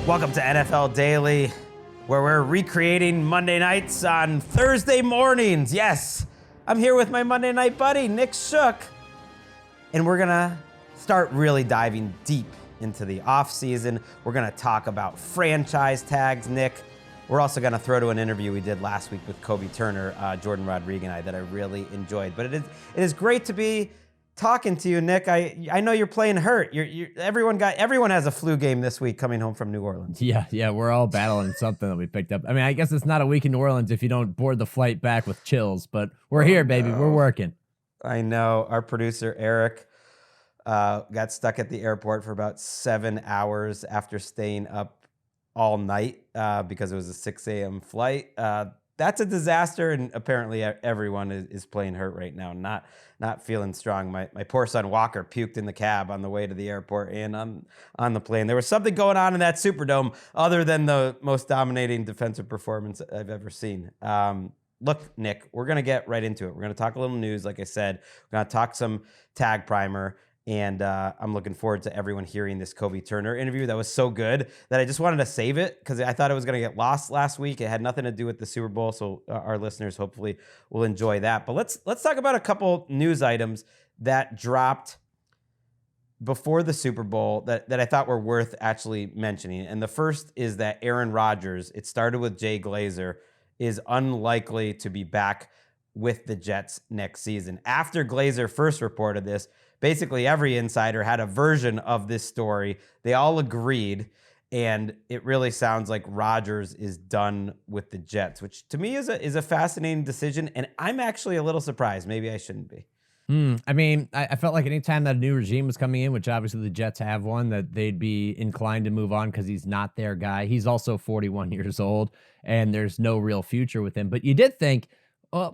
Welcome to NFL Daily, where we're recreating Monday nights on Thursday mornings. Yes, I'm here with my Monday night buddy, Nick Shook, and we're gonna start really diving deep into the offseason. We're gonna talk about franchise tags, Nick. We're also gonna throw to an interview we did last week with Kobie Turner, Jordan Rodriguez and I, that I really enjoyed. But it is great to be talking to you, Nick. I know you're playing hurt. Everyone has a flu game this week coming home from New Orleans. Yeah, we're all battling something that we picked up. I mean, I guess it's not a week in New Orleans if you don't board the flight back with chills, but we're here, baby. No. We're working. I know. Our producer, Eric, got stuck at the airport for about 7 hours after staying up all night because it was a 6 a.m. flight. That's a disaster, and apparently everyone is playing hurt right now, not feeling strong. My poor son Walker puked in the cab on the way to the airport and on the plane. There was something going on in that Superdome other than the most dominating defensive performance I've ever seen. Look, Nick, we're going to get right into it. We're going to talk a little news, like I said. We're going to talk some tag primer. And I'm looking forward to everyone hearing this Kobie Turner interview. That was so good that I just wanted to save it because I thought it was going to get lost last week. It had nothing to do with the Super Bowl, so our listeners hopefully will enjoy that. But let's talk about a couple news items that dropped before the Super Bowl that I thought were worth actually mentioning. And the first is that Aaron Rodgers, it started with Jay Glazer, is unlikely to be back with the Jets next season. After Glazer first reported this, basically every insider had a version of this story. They all agreed, and it really sounds like Rodgers is done with the Jets, which to me is a fascinating decision, and I'm actually a little surprised. Maybe I shouldn't be. I mean, I felt like anytime that a new regime was coming in, which obviously the Jets have one, that they'd be inclined to move on because he's not their guy. He's also 41 years old, and there's no real future with him. But you did think,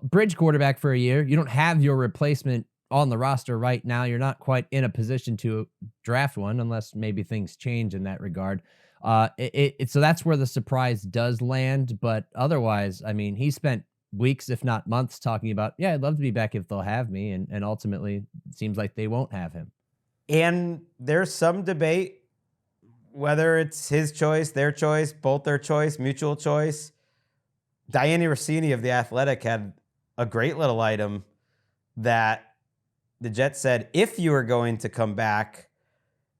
bridge quarterback for a year. You don't have your replacement on the roster right now. You're not quite in a position to draft one unless maybe things change in that regard. So that's where the surprise does land. But otherwise, I mean, he spent weeks, if not months, talking about, yeah, I'd love to be back if they'll have me. And ultimately, it seems like they won't have him. And there's some debate whether it's his choice, their choice, both their choice, mutual choice. Diane Rossini of The Athletic had a great little item that the Jets said, if you were going to come back,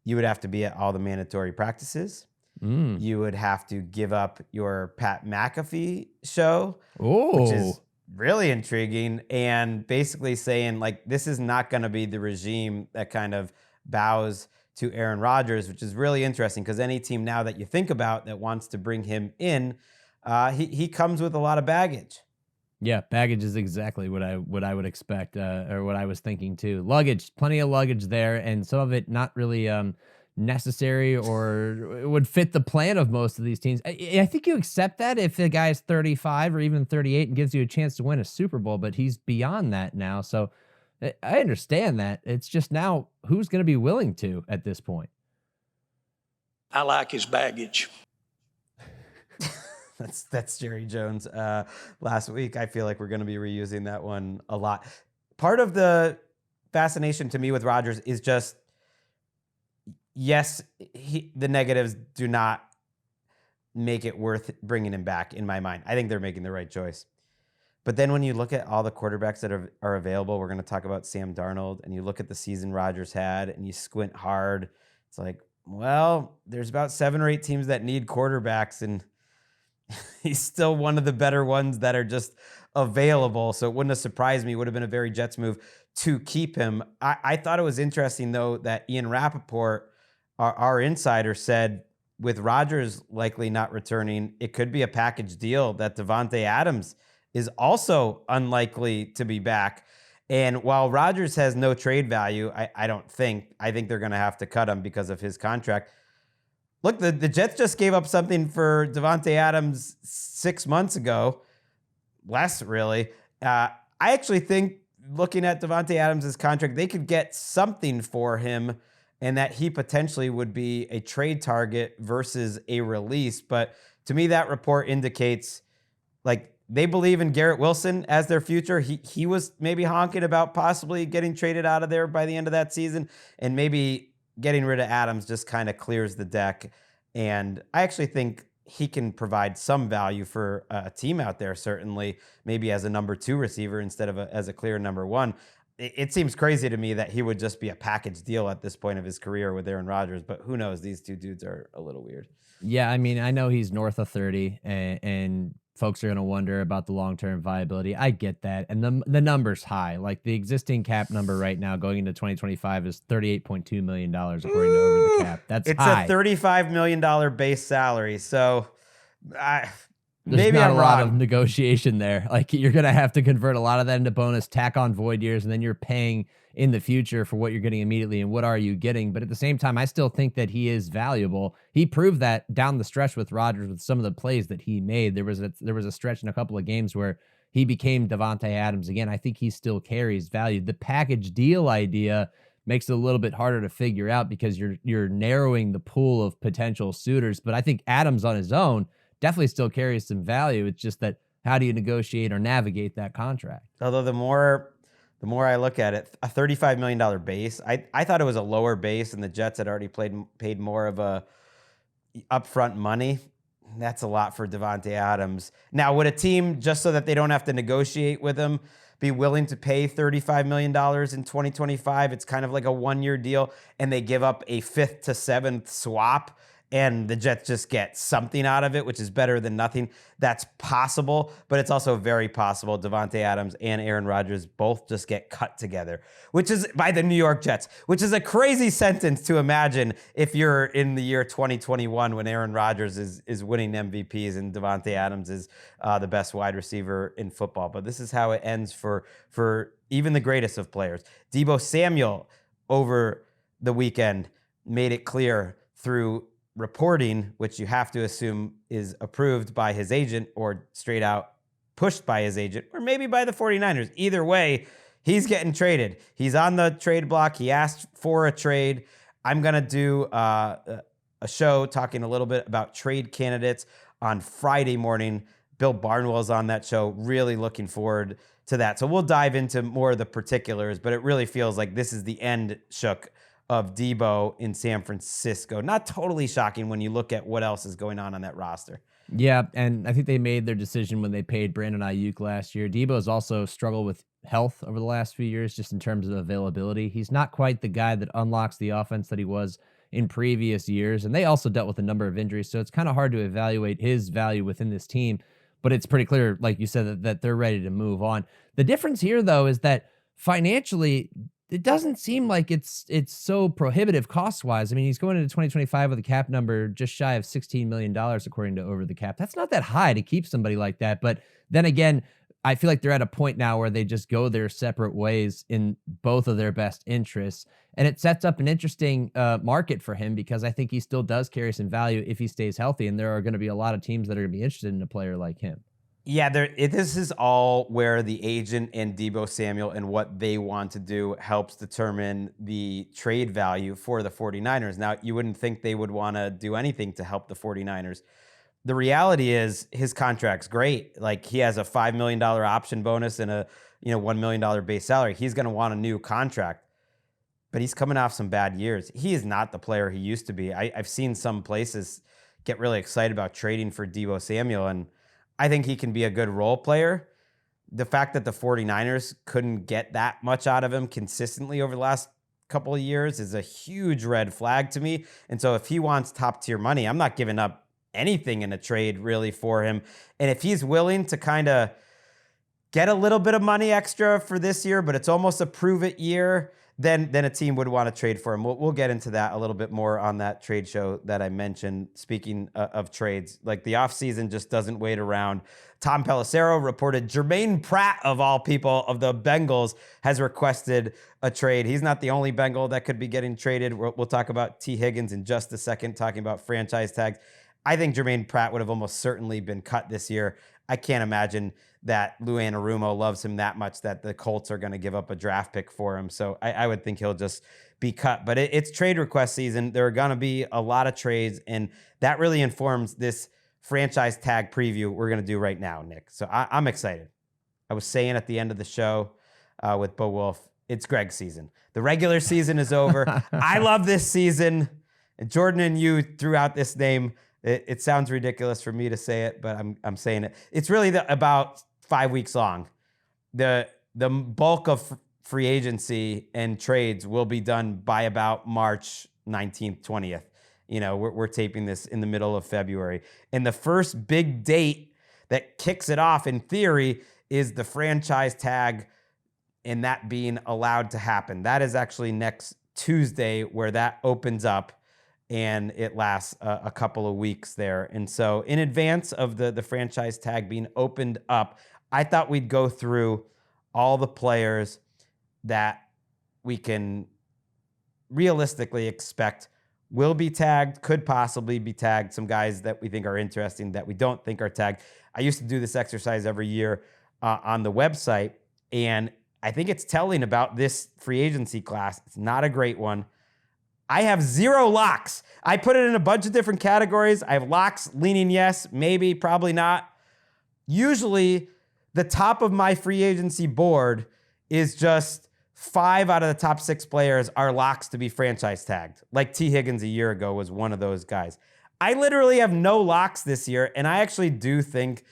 you would have to be at all the mandatory practices. You would have to give up your Pat McAfee show, which is really intriguing, and basically saying, like, this is not going to be the regime that kind of bows to Aaron Rodgers, which is really interesting because any team now that you think about that wants to bring him in, he comes with a lot of baggage. Yeah, baggage is exactly what I would expect, or what I was thinking too. Luggage, plenty of luggage there, and some of it not really necessary or would fit the plan of most of these teams. I think you accept that if the guy's 35 or even 38 and gives you a chance to win a Super Bowl, but he's beyond that now. So I understand that. It's just now who's going to be willing to at this point. I like his baggage. That's Jerry Jones last week. I feel like we're going to be reusing that one a lot. Part of the fascination to me with Rodgers is just, yes, the negatives do not make it worth bringing him back in my mind. I think they're making the right choice. But then when you look at all the quarterbacks that are available, we're going to talk about Sam Darnold, and you look at the season Rodgers had and you squint hard, it's like, well, there's about 7 or 8 teams that need quarterbacks, and he's still one of the better ones that are just available. So it wouldn't have surprised me. It would have been a very Jets move to keep him. I thought it was interesting, though, that Ian Rappaport, our insider, said with Rodgers likely not returning, it could be a package deal that Davante Adams is also unlikely to be back. And while Rodgers has no trade value, I think they're going to have to cut him because of his contract. Look, the Jets just gave up something for Davante Adams 6 months ago. Less, really. I actually think, looking at Davante Adams' contract, they could get something for him, and that he potentially would be a trade target versus a release. But to me, that report indicates, like, they believe in Garrett Wilson as their future. He was maybe honking about possibly getting traded out of there by the end of that season, and maybe getting rid of Adams just kind of clears the deck. And I actually think he can provide some value for a team out there, certainly, maybe as a number 2 receiver instead of as a clear number 1. It seems crazy to me that he would just be a package deal at this point of his career with Aaron Rodgers, but who knows? These two dudes are a little weird. Yeah, I mean, I know he's north of 30 and folks are going to wonder about the long-term viability. I get that. And the number's high. Like the existing cap number right now going into 2025 is $38.2 million according to Over the Cap. That's It's high. a $35 million base salary. So There's maybe not I'm a lot of wrong. negotiation there. Like you're going to have to convert a lot of that into bonus, tack on void years, and then you're paying in the future for what you're getting immediately and what are you getting. But at the same time, I still think that he is valuable. He proved that down the stretch with Rodgers with some of the plays that he made. There was a stretch in a couple of games where he became Davante Adams again. I think he still carries value. The package deal idea makes it a little bit harder to figure out because you're narrowing the pool of potential suitors. But I think Adams on his own definitely still carries some value. It's just that how do you negotiate or navigate that contract? Although the more I look at it, a $35 million base, I thought it was a lower base and the Jets had already paid more of a upfront money. That's a lot for Davante Adams. Now, would a team, just so that they don't have to negotiate with him, be willing to pay $35 million in 2025? It's kind of like a 1-year deal, and they give up a 5th to 7th swap, and the Jets just get something out of it, which is better than nothing. That's possible, but it's also very possible Davante Adams and Aaron Rodgers both just get cut together, which is by the New York Jets, which is a crazy sentence to imagine if you're in the year 2021 when Aaron Rodgers is winning MVPs and Davante Adams is the best wide receiver in football. But this is how it ends for even the greatest of players. Deebo Samuel over the weekend made it clear through reporting, which you have to assume is approved by his agent or straight out pushed by his agent, or maybe by the 49ers. Either way, he's getting traded. He's on the trade block. He asked for a trade. I'm going to do a show talking a little bit about trade candidates on Friday morning. Bill Barnwell's on that show. Really looking forward to that. So we'll dive into more of the particulars, but it really feels like this is the end, Shook, of Deebo in San Francisco. Not totally shocking when you look at what else is going on that roster. Yeah, and I think they made their decision when they paid Brandon Ayuk last year. Deebo's also struggled with health over the last few years, just in terms of availability. He's not quite the guy that unlocks the offense that he was in previous years, and they also dealt with a number of injuries, so it's kind of hard to evaluate his value within this team, but it's pretty clear, like you said, that they're ready to move on. The difference here, though, is that financially, it doesn't seem like it's so prohibitive cost-wise. I mean, he's going into 2025 with a cap number just shy of $16 million, according to Over the Cap. That's not that high to keep somebody like that. But then again, I feel like they're at a point now where they just go their separate ways in both of their best interests. And it sets up an interesting market for him because I think he still does carry some value if he stays healthy. And there are going to be a lot of teams that are going to be interested in a player like him. Yeah, this is all where the agent and Deebo Samuel and what they want to do helps determine the trade value for the 49ers. Now, you wouldn't think they would want to do anything to help the 49ers. The reality is his contract's great. Like, he has a $5 million option bonus and a $1 million base salary. He's going to want a new contract, but he's coming off some bad years. He is not the player he used to be. I've seen some places get really excited about trading for Deebo Samuel, and I think he can be a good role player. The fact that the 49ers couldn't get that much out of him consistently over the last couple of years is a huge red flag to me. And so if he wants top tier money, I'm not giving up anything in a trade really for him. And if he's willing to kind of get a little bit of money extra for this year, but it's almost a prove it year, then a team would want to trade for him. We'll get into that a little bit more on that trade show that I mentioned. Speaking of trades, like, the offseason just doesn't wait around. Tom Pelissero reported Jermaine Pratt, of all people, of the Bengals, has requested a trade. He's not the only Bengal that could be getting traded. We'll talk about T. Higgins in just a second, talking about franchise tags. I think Jermaine Pratt would have almost certainly been cut this year. I can't imagine that Lou Anarumo loves him that much that the Colts are going to give up a draft pick for him. So I would think he'll just be cut. But it's trade request season. There are going to be a lot of trades, and that really informs this franchise tag preview we're going to do right now, Nick. So I'm excited. I was saying at the end of the show with Bo Wolf, it's Gregg season. The regular season is over. I love this season. And Jordan and you threw out this name. It sounds ridiculous for me to say it, but I'm saying it. It's really about 5 weeks long. The bulk of free agency and trades will be done by about March 19th, 20th. You know, we're taping this in the middle of February. And the first big date that kicks it off, in theory, is the franchise tag and that being allowed to happen. That is actually next Tuesday where that opens up, and it lasts a couple of weeks there. And so in advance of the franchise tag being opened up, I thought we'd go through all the players that we can realistically expect will be tagged, could possibly be tagged, some guys that we think are interesting that we don't think are tagged. I used to do this exercise every year on the website, and I think it's telling about this free agency class. It's not a great one. I have 0 locks. I put it in a bunch of different categories. I have locks leaning yes, maybe, probably not. Usually, the top of my free agency board is just 5 out of the top 6 players are locks to be franchise tagged. Like T. Higgins a year ago was one of those guys. I literally have no locks this year, and I actually do think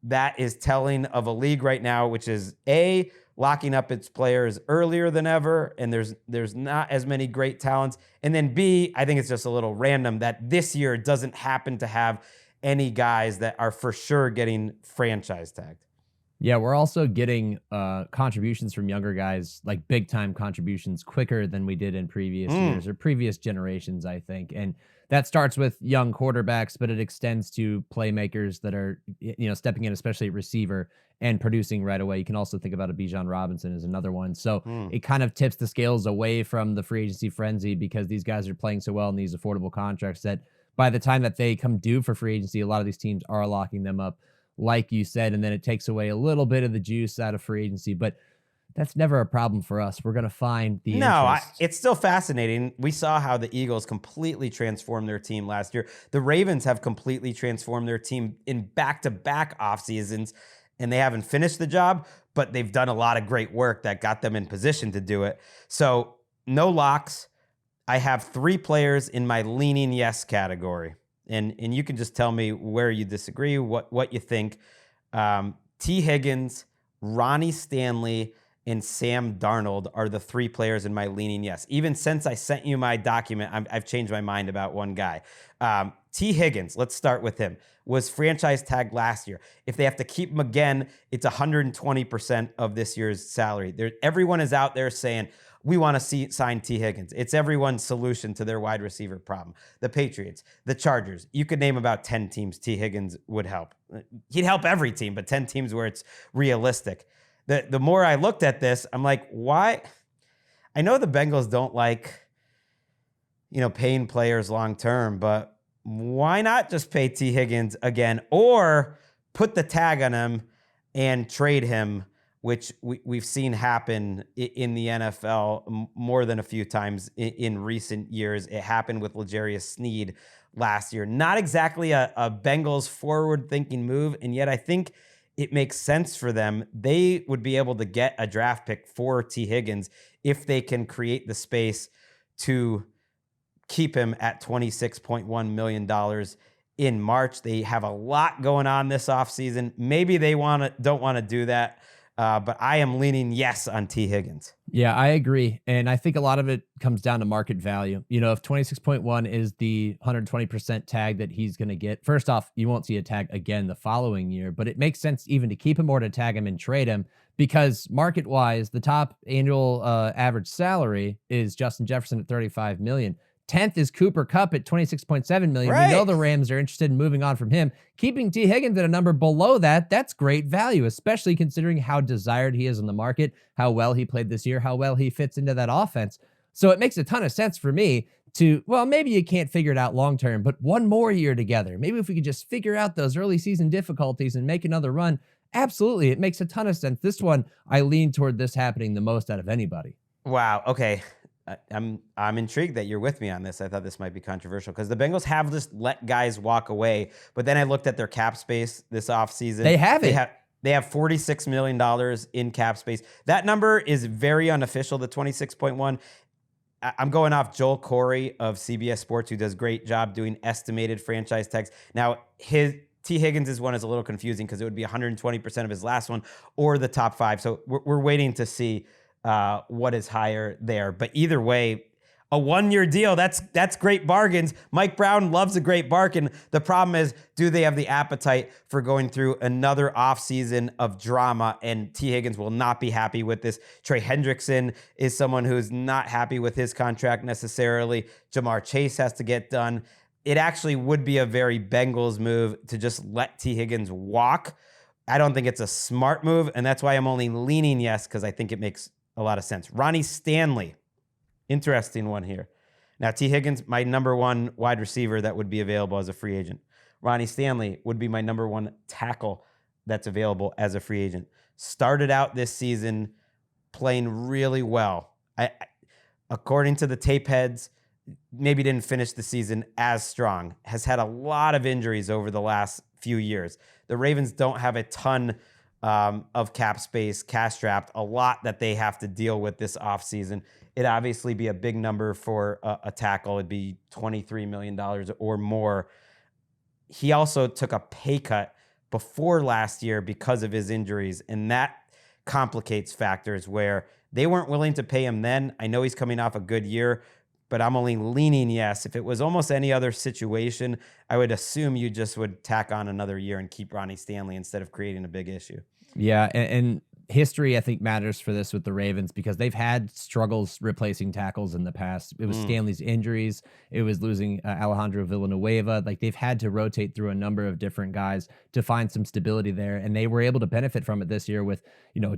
that is telling of a league right now, which is A, locking up its players earlier than ever, and there's not as many great talents. And then B, I think it's just a little random that this year doesn't happen to have any guys that are for sure getting franchise tagged. Yeah, we're also getting contributions from younger guys, like big-time contributions, quicker than we did in previous years or previous generations, I think. And that starts with young quarterbacks, but it extends to playmakers that are, stepping in, especially at receiver, and producing right away. You can also think about a Bijan Robinson as another one. So it kind of tips the scales away from the free agency frenzy because these guys are playing so well in these affordable contracts that by the time that they come due for free agency, a lot of these teams are locking them up, like you said, and then it takes away a little bit of the juice out of free agency. But that's never a problem for us. We're going to find the interest. It's still fascinating. We saw how the Eagles completely transformed their team last year. The Ravens have completely transformed their team in back-to-back off seasons, and they haven't finished the job, but they've done a lot of great work that got them in position to do it. So no locks. I have 3 players in my leaning yes category, and you can just tell me where you disagree, what you think. T. Higgins, Ronnie Stanley, and Sam Darnold are the 3 players in my leaning yes. Even since I sent you my document, I've changed my mind about one guy. T. Higgins, let's start with him, was franchise tagged last year. If they have to keep him again, it's 120% of this year's salary. Everyone is out there saying, we want to sign T. Higgins. It's everyone's solution to their wide receiver problem. The Patriots, the Chargers. You could name about 10 teams T. Higgins would help. He'd help every team, but 10 teams where it's realistic. The more I looked at this, I'm like, why? I know the Bengals don't like, paying players long term, but why not just pay T. Higgins again or put the tag on him and trade him, which we've seen happen in the NFL more than a few times in recent years. It happened with L'Jarius Sneed last year. Not exactly a Bengals forward-thinking move, and yet I think it makes sense for them. They would be able to get a draft pick for T. Higgins if they can create the space to keep him at $26.1 million in March. They have a lot going on this offseason. Maybe they don't want to do that, but I am leaning yes on T. Higgins. Yeah, I agree. And I think a lot of it comes down to market value. If 26.1 is the 120% tag that he's going to get, first off, you won't see a tag again the following year, but it makes sense even to keep him or to tag him and trade him because market-wise, the top annual average salary is Justin Jefferson at $35 million. 10th is Cooper Kupp at $26.7 million. Right. We know the Rams are interested in moving on from him. Keeping T. Higgins at a number below that, that's great value, especially considering how desired he is in the market, how well he played this year, how well he fits into that offense. So it makes a ton of sense for me to, maybe you can't figure it out long-term, but one more year together. Maybe if we could just figure out those early season difficulties and make another run, absolutely, it makes a ton of sense. This one, I lean toward this happening the most out of anybody. Wow. Okay. I'm intrigued that you're with me on this. I thought this might be controversial because the Bengals have just let guys walk away. But then I looked at their cap space this offseason. They have it. They have $46 million in cap space. That number is very unofficial, the 26.1. I'm going off Joel Corey of CBS Sports, who does a great job doing estimated franchise tags. Now, T. Higgins' one is a little confusing because it would be 120% of his last one or the top 5. So we're waiting to see what is higher there. But either way, a 1-year deal, that's great bargains. Mike Brown loves a great bargain. The problem is, do they have the appetite for going through another offseason of drama? And T. Higgins will not be happy with this. Trey Hendrickson is someone who's not happy with his contract necessarily. Jamar Chase has to get done. It actually would be a very Bengals move to just let T. Higgins walk. I don't think it's a smart move, and that's why I'm only leaning yes, because I think it makes a lot of sense. Ronnie Stanley. Interesting one here. Now, T. Higgins, my number 1 wide receiver that would be available as a free agent. Ronnie Stanley would be my number 1 tackle that's available as a free agent. Started out this season playing really well. According to the tape heads, maybe didn't finish the season as strong. Has had a lot of injuries over the last few years. The Ravens don't have a ton of cap space, cash strapped, a lot that they have to deal with this offseason. It'd obviously be a big number for a tackle. It'd be $23 million or more. He also took a pay cut before last year because of his injuries, and that complicates factors where they weren't willing to pay him then. I know he's coming off a good year, but I'm only leaning yes. If it was almost any other situation, I would assume you just would tack on another year and keep Ronnie Stanley instead of creating a big issue. Yeah, and history, I think, matters for this with the Ravens because they've had struggles replacing tackles in the past. It was Stanley's injuries. It was losing Alejandro Villanueva. Like, they've had to rotate through a number of different guys to find some stability there, and they were able to benefit from it this year with,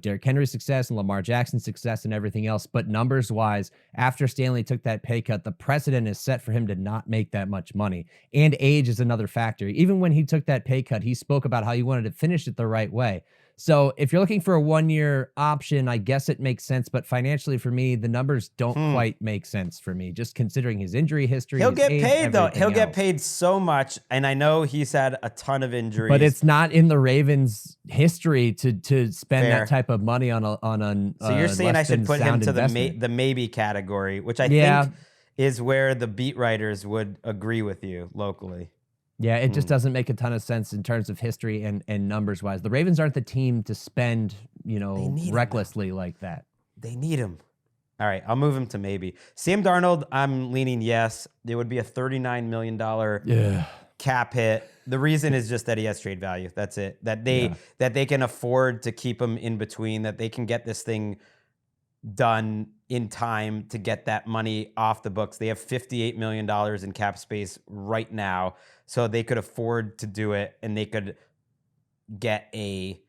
Derrick Henry's success and Lamar Jackson's success and everything else. But numbers-wise, after Stanley took that pay cut, the precedent is set for him to not make that much money. And age is another factor. Even when he took that pay cut, he spoke about how he wanted to finish it the right way. So if you're looking for a 1-year option, I guess it makes sense. But financially, for me, the numbers don't quite make sense for me, just considering his injury history. He'll his get age, paid, though. He'll everything get else. paid so much. And I know he's had a ton of injuries. But it's not in the Ravens' history to spend Fair. that type of money on a So you're saying I should put him to investment. the maybe category, which I think is where the beat writers would agree with you locally. Yeah, it just doesn't make a ton of sense in terms of history and numbers wise. The Ravens aren't the team to spend, recklessly like that. They need him. All right, I'll move him to maybe. Sam Darnold, I'm leaning yes. There would be a $39 million cap hit. The reason is just that he has trade value. That's it. That they can afford to keep him in between, that they can get this thing done in time to get that money off the books. They have $58 million in cap space right now, so they could afford to do it, and they could get a,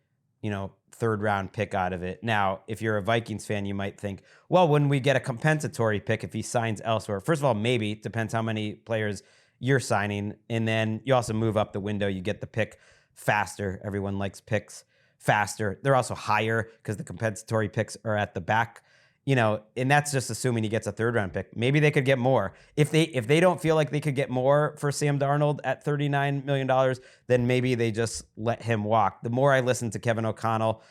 3rd round pick out of it. Now, if you're a Vikings fan, you might think, well, when we get a compensatory pick if he signs elsewhere? First of all, maybe. Depends how many players you're signing. And then you also move up the window. You get the pick faster. Everyone likes picks faster. They're also higher because the compensatory picks are at the back. And that's just assuming he gets a 3rd round pick. Maybe they could get more. If they don't feel like they could get more for Sam Darnold at $39 million, then maybe they just let him walk. The more I listened to Kevin O'Connell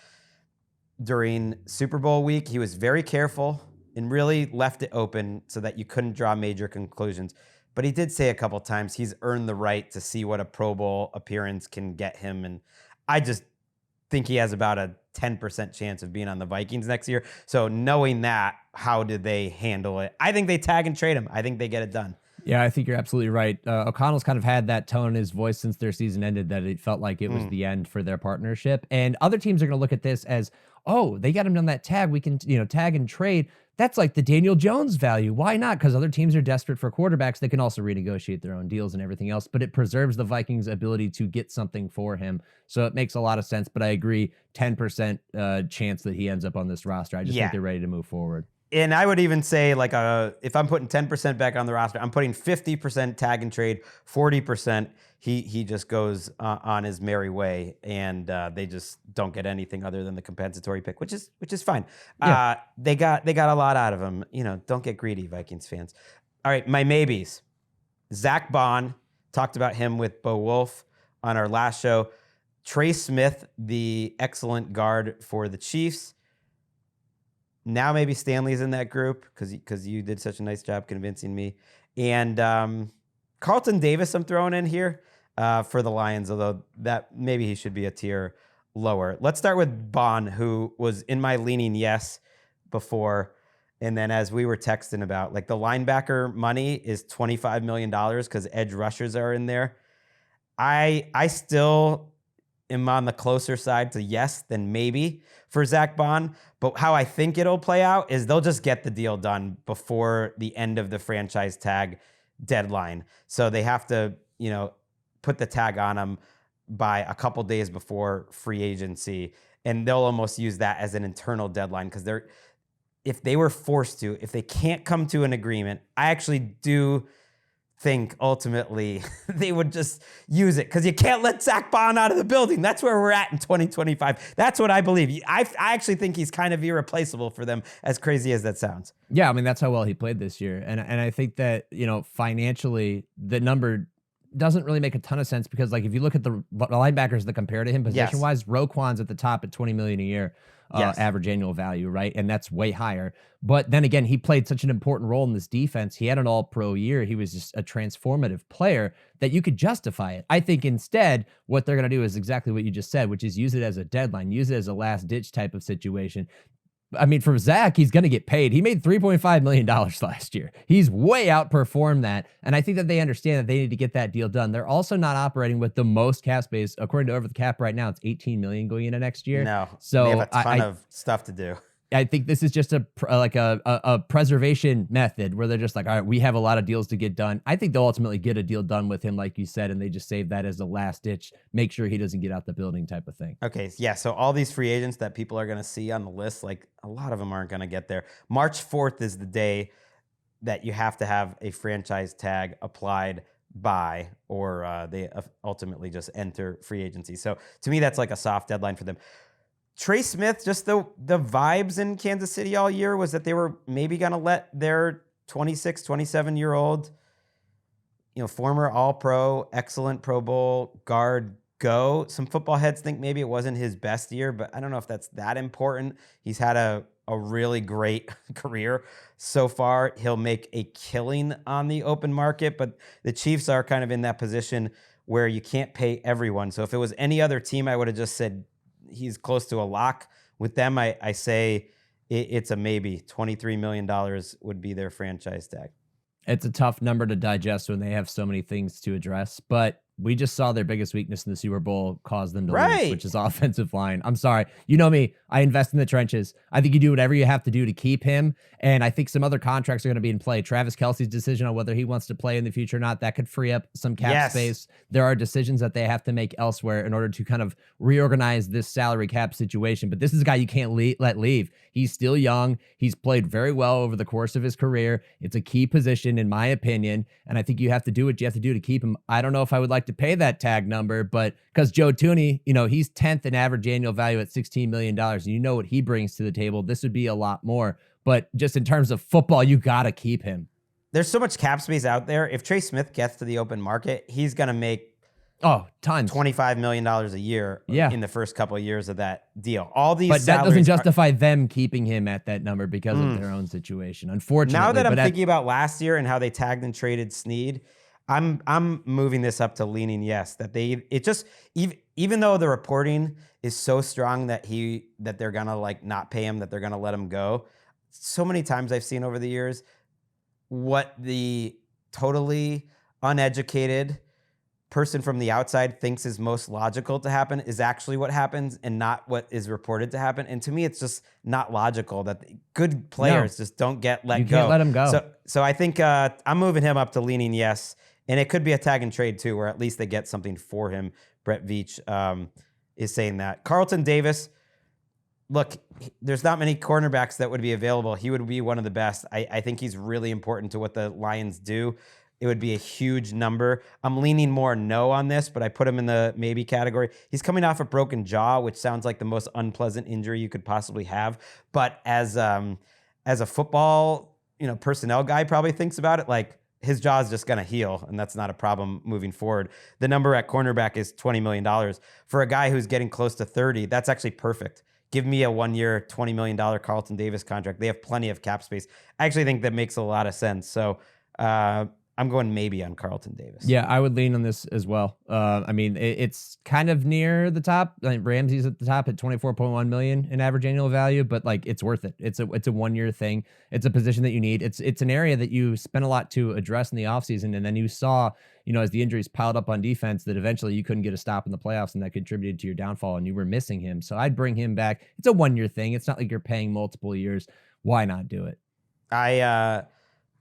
during Super Bowl week, he was very careful and really left it open so that you couldn't draw major conclusions. But he did say a couple times he's earned the right to see what a Pro Bowl appearance can get him. And I just think he has about a 10% chance of being on the Vikings next year. So knowing that, how did they handle it? I think they tag and trade him. I think they get it done. Yeah, I think you're absolutely right. O'Connell's kind of had that tone in his voice since their season ended that it felt like it was the end for their partnership. And other teams are going to look at this as, oh, they got him on that tag. We can, tag and trade. That's like the Daniel Jones value. Why not? Because other teams are desperate for quarterbacks. They can also renegotiate their own deals and everything else, but it preserves the Vikings' ability to get something for him. So it makes a lot of sense, but I agree, 10% chance that he ends up on this roster. I just think they're ready to move forward. And I would even say, if I'm putting 10% back on the roster, I'm putting 50% tag and trade, 40% he just goes on his merry way, and they just don't get anything other than the compensatory pick, which is fine. Yeah. They got a lot out of him. Don't get greedy, Vikings fans. All right, my maybes. Zack Baun, talked about him with Bo Wolf on our last show. Trey Smith, the excellent guard for the Chiefs. Now maybe Stanley's in that group because you did such a nice job convincing me. And Carlton Davis I'm throwing in here for the Lions, although that maybe he should be a tier lower. Let's start with Baun, who was in my leaning yes before. And then as we were texting about, like, the linebacker money is $25 million because edge rushers are in there. I still am on the closer side to yes than maybe for Zack Baun. But how I think it'll play out is they'll just get the deal done before the end of the franchise tag deadline. So they have to, put the tag on him by a couple days before free agency. And they'll almost use that as an internal deadline because if they were forced to, if they can't come to an agreement, I actually do think ultimately they would just use it because you can't let Zack Baun out of the building. That's where we're at in 2025. That's what I believe. I actually think he's kind of irreplaceable for them, as crazy as that sounds. Yeah, I mean, that's how well he played this year. And I think that, financially, the number doesn't really make a ton of sense because, like, if you look at the linebackers that compare to him position-wise, Roquan's at the top at $20 million a year. Average annual value, right? And that's way higher. But then again, he played such an important role in this defense. He had an all-pro year. He was just a transformative player that you could justify it. I think instead, what they're going to do is exactly what you just said, which is use it as a deadline, use it as a last-ditch type of situation. I mean, for Zach, he's going to get paid. He made $3.5 million last year. He's way outperformed that. And I think that they understand that they need to get that deal done. They're also not operating with the most cap space. According to Over the Cap right now, it's $18 million going into next year. No, so they have a ton of stuff to do. I think this is just a preservation method where they're just like, all right, we have a lot of deals to get done. I think they'll ultimately get a deal done with him, like you said, and they just save that as a last ditch, make sure he doesn't get out the building type of thing. Okay, yeah, so all these free agents that people are going to see on the list, like, a lot of them aren't going to get there. March 4th is the day that you have to have a franchise tag applied by, or they ultimately just enter free agency. So to me, that's like a soft deadline for them. Trey Smith, just the vibes in Kansas City all year was that they were maybe going to let their 26, 27-year-old, former All-Pro, excellent Pro Bowl guard go. Some football heads think maybe it wasn't his best year, but I don't know if that's that important. He's had a really great career so far. He'll make a killing on the open market, but the Chiefs are kind of in that position where you can't pay everyone. So if it was any other team, I would have just said, he's close to a lock. With them, I say it's a maybe. $23 million would be their franchise tag. It's a tough number to digest when they have so many things to address, but we just saw their biggest weakness in the Super Bowl cause them to lose, which is offensive line. I'm sorry. You know me. I invest in the trenches. I think you do whatever you have to do to keep him, and I think some other contracts are going to be in play. Travis Kelce's decision on whether he wants to play in the future or not, that could free up some cap space. There are decisions that they have to make elsewhere in order to kind of reorganize this salary cap situation, but this is a guy you can't let leave. He's still young. He's played very well over the course of his career. It's a key position, in my opinion, and I think you have to do what you have to do to keep him. I don't know if I would like to pay that tag number, but because Joe Tooney, he's 10th in average annual value at $16 million, and you know what he brings to the table. This would be a lot more, but just in terms of football, you got to keep him. There's so much cap space out there. If Trey Smith gets to the open market, he's going to make tons. $25 million a year in the first couple of years of that deal. All these, but that doesn't justify them keeping him at that number because of their own situation. Unfortunately, now that I'm thinking about last year and how they tagged and traded Snead, I'm moving this up to leaning yes. That even though the reporting is so strong that they're gonna not pay him, that they're gonna let him go. So many times I've seen over the years what the totally uneducated person from the outside thinks is most logical to happen is actually what happens and not what is reported to happen. And to me, it's just not logical that good players just don't get let go. You can't let them go. So I think I'm moving him up to leaning yes. And it could be a tag and trade too, where at least they get something for him. Brett Veach is saying that. Carlton Davis, look, there's not many cornerbacks that would be available. He would be one of the best. I think he's really important to what the Lions do. It would be a huge number. I'm leaning more no on this, but I put him in the maybe category. He's coming off a broken jaw, which sounds like the most unpleasant injury you could possibly have. But as a football, personnel guy probably thinks about it, like, his jaw is just going to heal, and that's not a problem moving forward. The number at cornerback is $20 million. For a guy who's getting close to 30, that's actually perfect. give me a 1 year, $20 million Carlton Davis contract. They have plenty of cap space. I actually think that makes a lot of sense. So I'm going maybe on Carlton Davis. Yeah, I would lean on this as well. I mean, it's kind of near the top. Like Ramsey's at the top at 24.1 million in average annual value, but like it's worth it. It's a 1 year thing. It's a position that you need. It's an area that you spent a lot to address in the offseason, and then you saw, as the injuries piled up on defense, that eventually you couldn't get a stop in the playoffs, and that contributed to your downfall, and you were missing him. So I'd bring him back. It's a 1 year thing. It's not like you're paying multiple years. Why not do it? I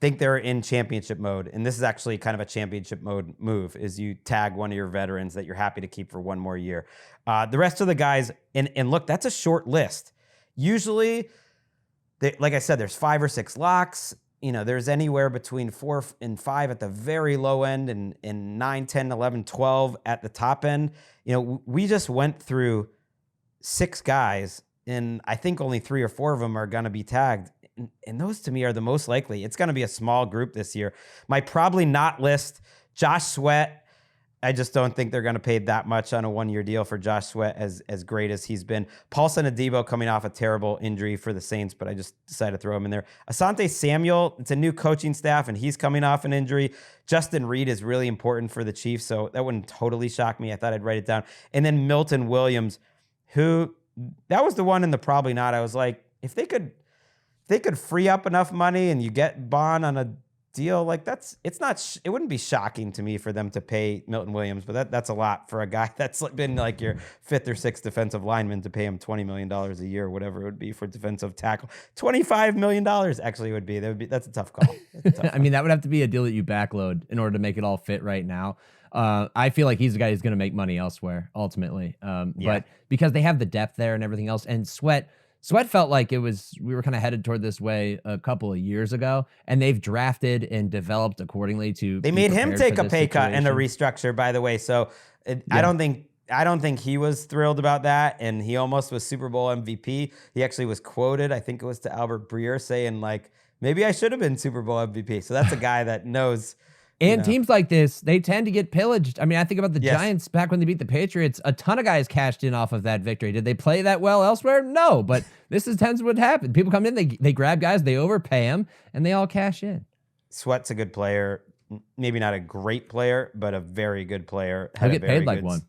think they're in championship mode, and this is actually kind of a championship mode move, is you tag one of your veterans that you're happy to keep for 1 more year. The rest of the guys, and look, that's a short list. Usually, like I said, there's 5 or 6 locks. There's anywhere between 4 and 5 at the very low end, and 9, 10, 11, 12 at the top end. We just went through 6 guys, and I think only 3 or 4 of them are going to be tagged. And those to me are the most likely. It's going to be a small group this year. My probably not list, Josh Sweat. I just don't think they're going to pay that much on a 1 year deal for Josh Sweat, as great as he's been. Paulson Adebo coming off a terrible injury for the Saints, but I just decided to throw him in there. Asante Samuel, it's a new coaching staff, and he's coming off an injury. Justin Reed is really important for the Chiefs, so that wouldn't totally shock me. I thought I'd write it down. And then Milton Williams, that was the one in the probably not. I was like, if they could free up enough money and you get Baun on a deal like it wouldn't be shocking to me for them to pay Milton Williams, but that's a lot for a guy that's been like your 5th or 6th defensive lineman to pay him $20 million a year, or whatever it would be for defensive tackle. $25 million actually would be. That's a tough call. I mean, that would have to be a deal that you backload in order to make it all fit right now. I feel like he's the guy who's going to make money elsewhere ultimately. But because they have the depth there and everything else, and Sweat felt like we were kind of headed toward this way a couple of years ago, and they've drafted and developed accordingly to. They made him take a pay cut and a restructure, by the way. So I don't think he was thrilled about that, and he almost was Super Bowl MVP. He actually was quoted, I think it was to Albert Breer, saying like, maybe I should have been Super Bowl MVP. So that's a guy that knows. And teams like this, they tend to get pillaged. I mean, I think about the Giants back when they beat the Patriots. A ton of guys cashed in off of that victory. Did they play that well elsewhere? No, but tends to what happens. People come in, they grab guys, they overpay them, and they all cash in. Sweat's a good player. Maybe not a great player, but a very good player. He'll get paid like one.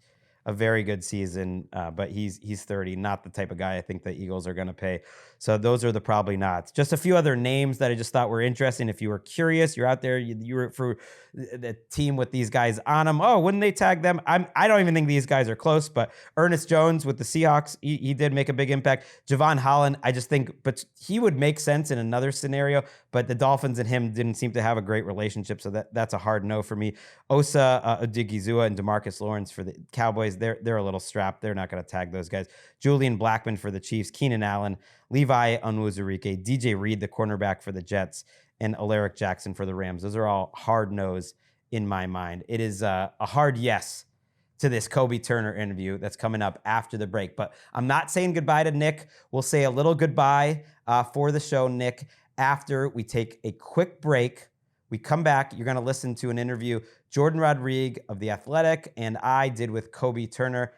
A very good season, but he's 30, not the type of guy I think the Eagles are going to pay. So those are the probably nots. Just a few other names that I just thought were interesting. If you were curious, you're out there, you root for the team with these guys on them. Oh, wouldn't they tag them? I don't even think these guys are close, but Ernest Jones with the Seahawks, he did make a big impact. Javon Holland, I just think, but he would make sense in another scenario, but the Dolphins and him didn't seem to have a great relationship, so that's a hard no for me. Osa Odigizua and DeMarcus Lawrence for the Cowboys, they're a little strapped. They're not going to tag those guys. Julian Blackmon for the Chiefs, Keenan Allen, Levi Onwuzurike, DJ Reed, the cornerback for the Jets, and Alaric Jackson for the Rams. Those are all hard no's in my mind. It is a hard yes to this Kobie Turner interview that's coming up after the break. But I'm not saying goodbye to Nick. We'll say a little goodbye for the show, Nick, after we take a quick break. We come back, you're going to listen to an interview Jordan Rodriguez of The Athletic and I did with Kobie Turner.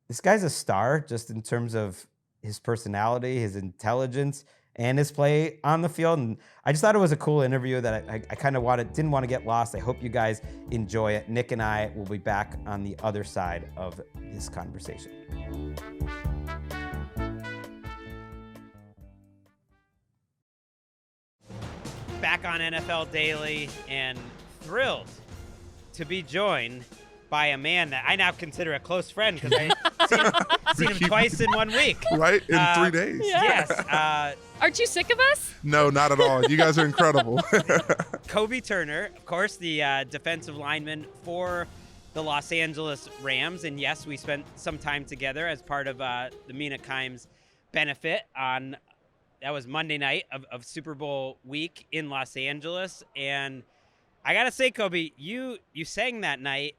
This guy's a star just in terms of his personality, his intelligence, and his play on the field. And I just thought it was a cool interview that I kind of didn't want to get lost. I hope you guys enjoy it. Nick and I will be back on the other side of this conversation. Back on NFL Daily, and thrilled to be joined by a man that I now consider a close friend because I seen him twice in 1 week. Right? In 3 days. Yeah. Yes. Aren't you sick of us? No, not at all. You guys are incredible. Kobie Turner, of course, the defensive lineman for the Los Angeles Rams. And yes, we spent some time together as part of the Mina Kimes benefit on, that was Monday night of Super Bowl week in Los Angeles. And I got to say, Kobie, you sang that night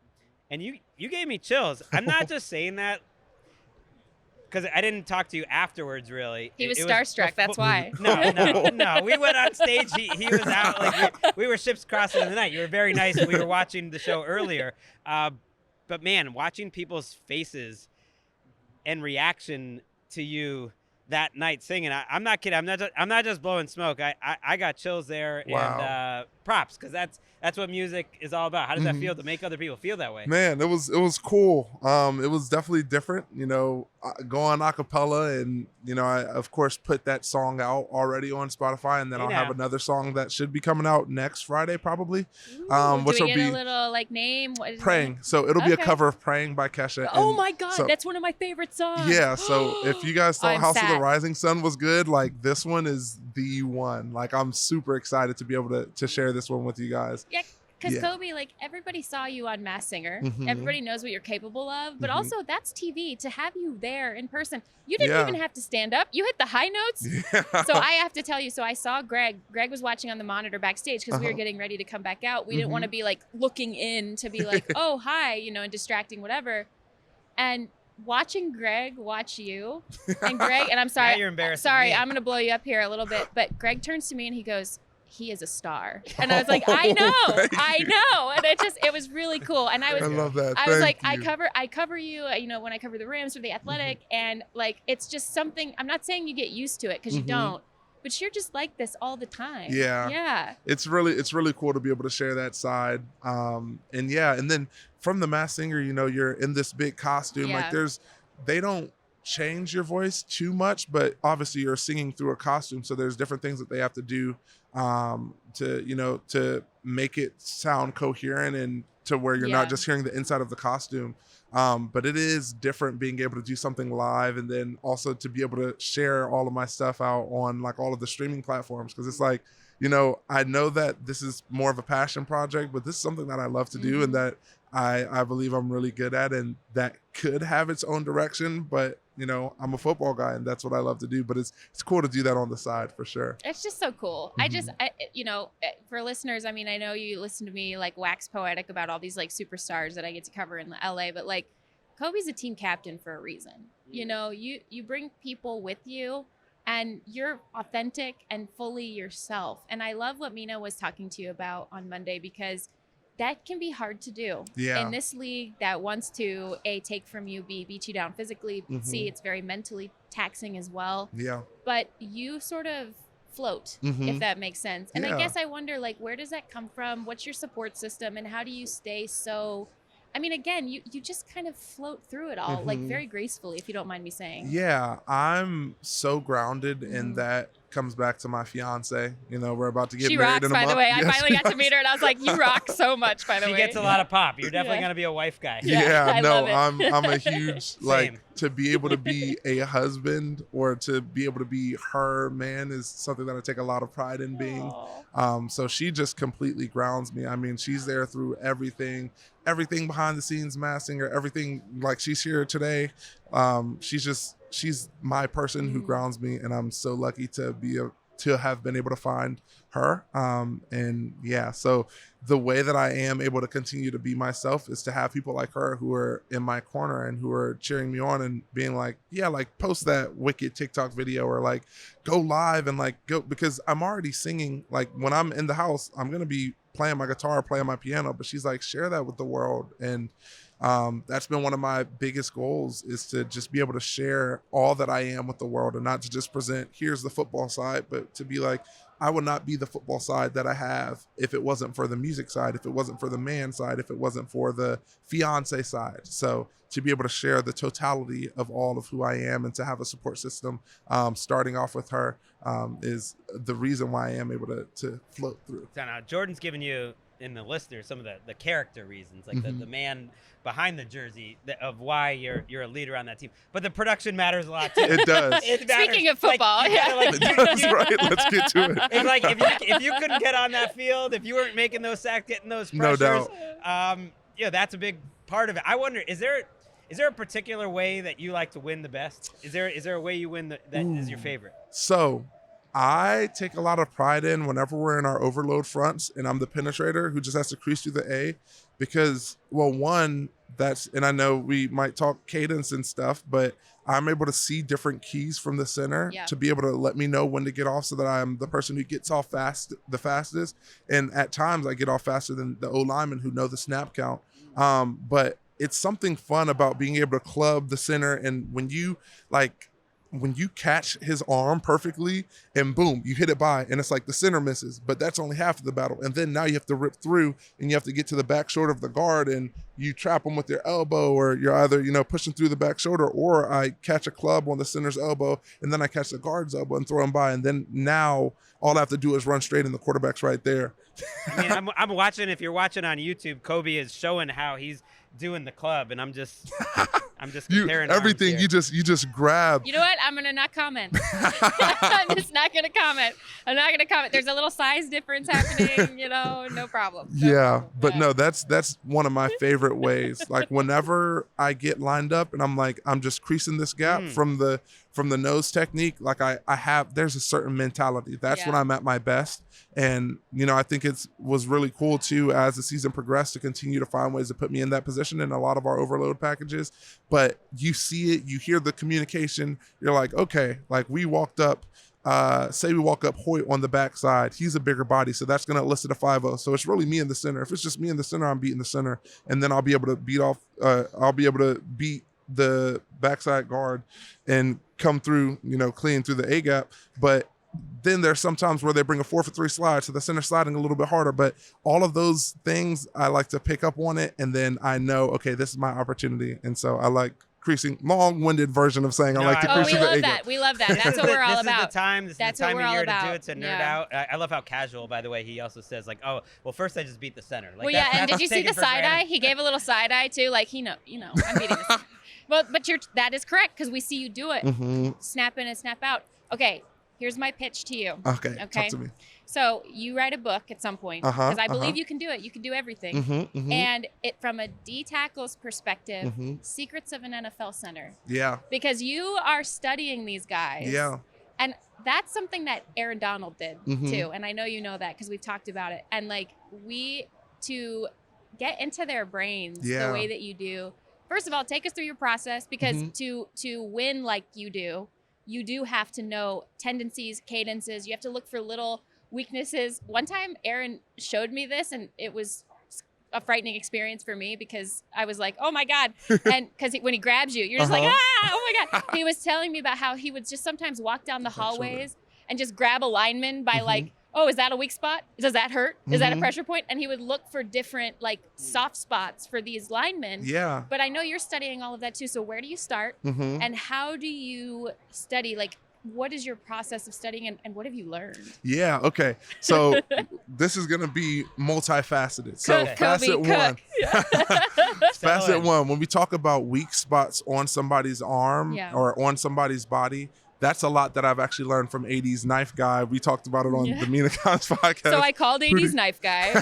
and you gave me chills. I'm not just saying that because I didn't talk to you afterwards, really. He was starstruck, that's why. No. We went on stage. He was out. Like we were ships crossing in the night. You were very nice. We were watching the show earlier. But, man, watching people's faces and reaction to you that night singing. I'm not kidding. I'm not just blowing smoke. I got chills there. Wow. And props, because that's what music is all about. How does that feel to make other people feel that way? Man, it was cool. It was definitely different, going a cappella, and I of course put that song out already on Spotify, and then I'll have another song that should be coming out next Friday probably. Which do will we get be a little name? What is Praying. So it'll be a cover of Praying by Kesha. Oh my God, so, that's one of my favorite songs. yeah, so if you guys thought I'm House of the sad. Rising Sun was good, like this one is the one. Like I'm super excited to be able to share this one with you guys. Yeah, because Yeah. Kobie, like everybody saw you on Masked Singer. Mhm. Everybody knows what you're capable of, but Mhm. also that's TV. To have you there in person, you didn't Yeah. even have to stand up. You hit the high notes. Yeah. So I have to tell you, so I saw Gregg. Gregg was watching on the monitor backstage because we were getting ready to come back out. We didn't want to be like looking in to be like, oh, hi, and distracting, whatever. And watching Gregg watch you, and Gregg, and I'm sorry, Now you're embarrassing sorry, me. I'm going to blow you up here a little bit, but Gregg turns to me and he goes, he is a star. And I was like, I know. And it was really cool. And I I love that. was like, Thank you. I cover you, when I cover the Rams for The Athletic, and like, it's just something, I'm not saying you get used to it because you don't, but you're just like this all the time. Yeah. Yeah. It's really cool to be able to share that side. And then from the Masked Singer, you're in this big costume. Yeah. Like they don't change your voice too much, but obviously you're singing through a costume. So there's different things that they have to do to make it sound coherent and to where you're not just hearing the inside of the costume. But it is different being able to do something live, and then also to be able to share all of my stuff out on like all of the streaming platforms. Cause it's like, I know that this is more of a passion project, but this is something that I love to do and that I believe I'm really good at, and that could have its own direction, but I'm a football guy and that's what I love to do, but it's cool to do that on the side for sure. It's just so cool. For listeners, I mean, I know you listen to me like wax poetic about all these like superstars that I get to cover in LA, but like Kobie's a team captain for a reason. You bring people with you and you're authentic and fully yourself. And I love what Mina was talking to you about on Monday, because that can be hard to do in this league that wants to take from you, beat you down physically. C, it's very mentally taxing as well. Yeah. But you sort of float, if that makes sense. And I guess I wonder, like, where does that come from? What's your support system, and how do you stay so? I mean, again, you just kind of float through it all, like very gracefully, if you don't mind me saying. Yeah, I'm so grounded, and that comes back to my fiance. We're about to get she married rocks, in a by month. the way. Yes, I finally got to meet her, and I was like, you rock so much, by the way. She gets a lot of pop. You're definitely going to be a wife guy. Yeah, I no, love it. I'm a huge to be able to be a husband or to be able to be her man is something that I take a lot of pride in being. So she just completely grounds me. I mean, she's there through everything behind the scenes, Masked Singer, everything. Like, she's here today. She's my person who grounds me, and I'm so lucky to have been able to find her. So the way that I am able to continue to be myself is to have people like her who are in my corner and who are cheering me on and being like, yeah, like post that wicked TikTok video, or like go live and like go, because I'm already singing. Like when I'm in the house, I'm going to be playing my guitar, playing my piano, but she's like, share that with the world. And that's been one of my biggest goals, is to just be able to share all that I am with the world, and not to just present, here's the football side, but to be like, I would not be the football side that I have if it wasn't for the music side, if it wasn't for the man side, if it wasn't for the fiance side. So to be able to share the totality of all of who I am, and to have a support system, starting off with her, is the reason why I am able to float through. So now Jordan's giving you, in the listeners, some of the character reasons, like the man behind the jersey of why you're a leader on that team. But the production matters a lot too. It does. It matters. Speaking of football, That's right. Let's get to it. It's like if you couldn't get on that field, if you weren't making those sacks, getting those No pressures, doubt. that's a big part of it. I wonder, is there a particular way that you like to win the best? Is there a way you win that is your favorite? So I take a lot of pride in whenever we're in our overload fronts and I'm the penetrator who just has to crease through the A, because, well, one, and I know we might talk cadence and stuff, but I'm able to see different keys from the center to be able to let me know when to get off, so that I'm the person who gets off the fastest. And at times I get off faster than the O-linemen who know the snap count. But it's something fun about being able to club the center. And when you, like, when you catch his arm perfectly and boom, you hit it by, and it's like the center misses, but that's only half of the battle. And then now you have to rip through and you have to get to the back shoulder of the guard, and you trap them with your elbow, or you're either, you know, pushing through the back shoulder, or I catch a club on the center's elbow and then I catch the guard's elbow and throw him by. And then now all I have to do is run straight and the quarterback's right there. I mean, I'm watching, if you're watching on YouTube, Kobie is showing how he's doing the club, and I'm just comparing everything. You just grab. You know what? I'm gonna not comment. I'm just not gonna comment. I'm not gonna comment. There's a little size difference happening. You know, no problem. But no, that's one of my favorite ways. Like whenever I get lined up and I'm just creasing this gap from the nose technique, like there's a certain mentality. That's when I'm at my best. And, you know, I think it was really cool too, as the season progressed, to continue to find ways to put me in that position in a lot of our overload packages. But you see it, you hear the communication, you're like, okay, like we walked up, say we walk up Hoyt on the backside, he's a bigger body, so that's going to elicit a 5-0. So it's really me in the center. If it's just me in the center, I'm beating the center. And then I'll be able to beat the backside guard and come through, you know, clean through the A gap. But then there's sometimes where they bring a 4-for-3 slide, so the center sliding a little bit harder. But all of those things, I like to pick up on it, and then I know, okay, this is my opportunity. And so I like creasing, long-winded version of saying I like to crease the A gap. We love that. That's what we're all about. This is the time of year to do it, to nerd out. I love how casual, by the way, he also says, like, oh, well, first I just beat the center. Like, well, yeah, and did you see the side eye? He gave a little side eye too, like, I'm beating the center. Well, but that is correct, because we see you do it. Snap in and snap out. Okay. Here's my pitch to you. Okay. Talk to me. So you write a book at some point, because I believe you can do it. You can do everything. And it, from a D tackle's perspective, secrets of an NFL center. Yeah. Because you are studying these guys. Yeah. And that's something that Aaron Darnold did too. And I know you know that because we've talked about it. And like to get into their brains the way that you do. First of all, take us through your process, because to win like you do have to know tendencies, cadences. You have to look for little weaknesses. One time, Aaron showed me this, and it was a frightening experience for me, because I was like, oh my God. And because when he grabs you, you're just like, oh my God. He was telling me about how he would just sometimes walk down the hallways and just grab a lineman by like, oh, is that a weak spot? Does that hurt? Is that a pressure point? And he would look for different like soft spots for these linemen. Yeah. But I know you're studying all of that too. So where do you start? And how do you study? Like, what is your process of studying, and what have you learned? Yeah. Okay. So this is going to be multifaceted. So facet one. Facet one, when we talk about weak spots on somebody's arm or on somebody's body, that's a lot that I've actually learned from 80s Knife Guy. We talked about it on the Mina Khan's podcast. So I called 80s Knife Guy.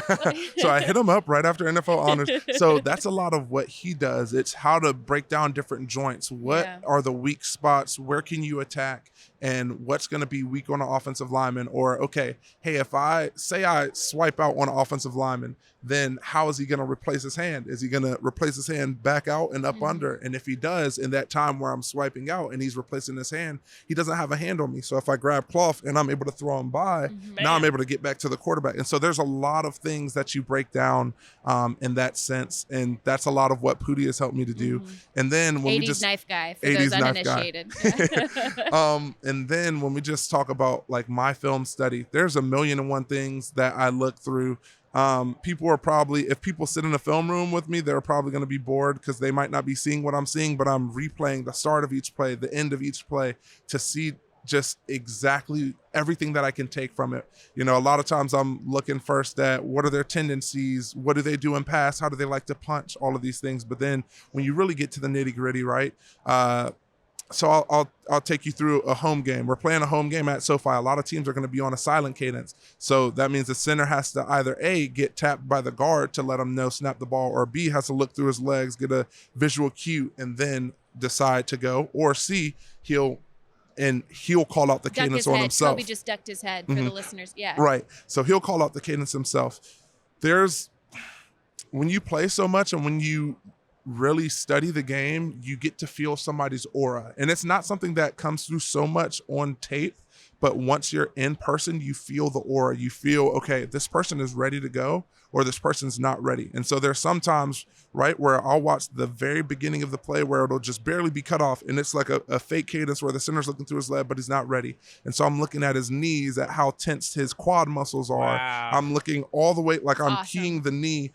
So I hit him up right after NFL Honors. So that's a lot of what he does. It's how to break down different joints. What are the weak spots? Where can you attack? And what's going to be weak on an offensive lineman? Or, okay, hey, if I swipe out on an offensive lineman, then how is he going to replace his hand? Is he going to replace his hand back out and up under? And if he does, in that time where I'm swiping out and he's replacing his hand, he doesn't have a hand on me. So if I grab cloth and I'm able to throw him by, now I'm able to get back to the quarterback. And so there's a lot of things that you break down in that sense. And that's a lot of what Pootie has helped me to do. And then when 80s Knife Guy, for those uninitiated. And then when we just talk about like my film study, there's 1,000,001 things that I look through. People are probably, if people sit in a film room with me, they're probably going to be bored because they might not be seeing what I'm seeing, but I'm replaying the start of each play, the end of each play, to see just exactly everything that I can take from it. You know, a lot of times I'm looking first at what are their tendencies, what do they do in pass, how do they like to punch, all of these things. But then when you really get to the nitty gritty, right? So I'll take you through a home game. We're playing a home game at SoFi. A lot of teams are going to be on a silent cadence. So that means the center has to either A, get tapped by the guard to let him know, snap the ball, or B, has to look through his legs, get a visual cue, and then decide to go. Or C, he'll call out the cadence on himself. Kobie just ducked his head for the listeners. Yeah. Right. So he'll call out the cadence himself. When you play so much and when you really study the game, you get to feel somebody's aura. And it's not something that comes through so much on tape. but once you're in person, you feel the aura. You feel, okay, this person is ready to go or this person's not ready. And so there's sometimes, right, where I'll watch the very beginning of the play where it'll just barely be cut off, and it's like a fake cadence where the center's looking through his leg, but he's not ready. And so I'm looking at his knees, at how tense his quad muscles are. Wow. I'm looking all the way, like I'm Awesome. keying the knee.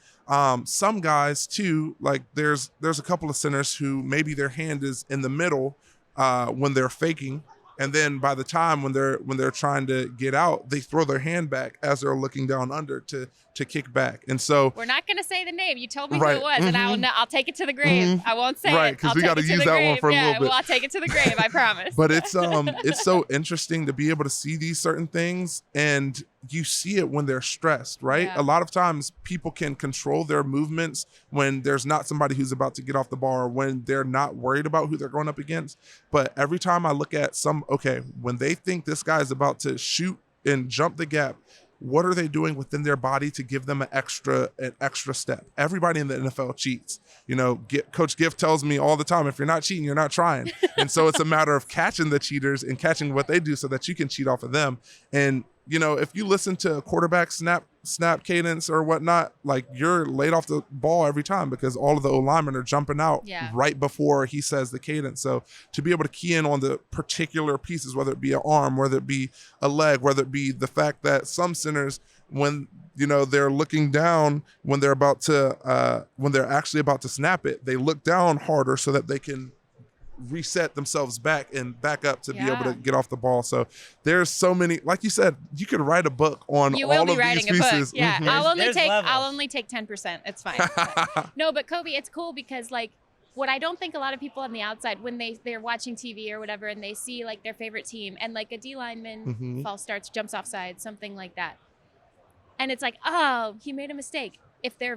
Some guys too, like there's a couple of centers who maybe their hand is in the middle when they're faking, and then by the time when they're trying to get out, they throw their hand back as they're looking down under to kick back. And so We're not going to say the name. You told me Right. who it was, and I'll take it to the grave. I won't say Right, it. 'cause I'll we take gotta it to use the that one grave. for a yeah, little bit. well, I'll take it to the grave. I promise. but it's so interesting to be able to see these certain things, and you see it when they're stressed, right? Yeah. A lot of times people can control their movements when there's not somebody who's about to get off the ball, or when they're not worried about who they're going up against. But every time I look at when they think this guy is about to shoot and jump the gap, what are they doing within their body to give them an extra step? Everybody in the NFL cheats. Coach Gift tells me all the time, if you're not cheating, you're not trying. And so it's a matter of catching the cheaters and catching what they do so that you can cheat off of them. And if you listen to a quarterback snap cadence or whatnot, like you're laid off the ball every time because all of the O-linemen are jumping out right before he says the cadence. So to be able to key in on the particular pieces, whether it be an arm, whether it be a leg, whether it be the fact that some centers, when they're looking down, when they're actually about to snap it, they look down harder so that they can reset themselves back and back up to be able to get off the ball. So there's so many, like you said, you could write a book on you all will be of writing these a book. pieces. Yeah, Mhm. I'll only take 10%. It's fine. No, but Kobie, it's cool because like what I don't think a lot of people on the outside, when they're watching TV or whatever, and they see like their favorite team and like a D lineman false starts, jumps offside, something like that, and it's like, oh, he made a mistake. If they're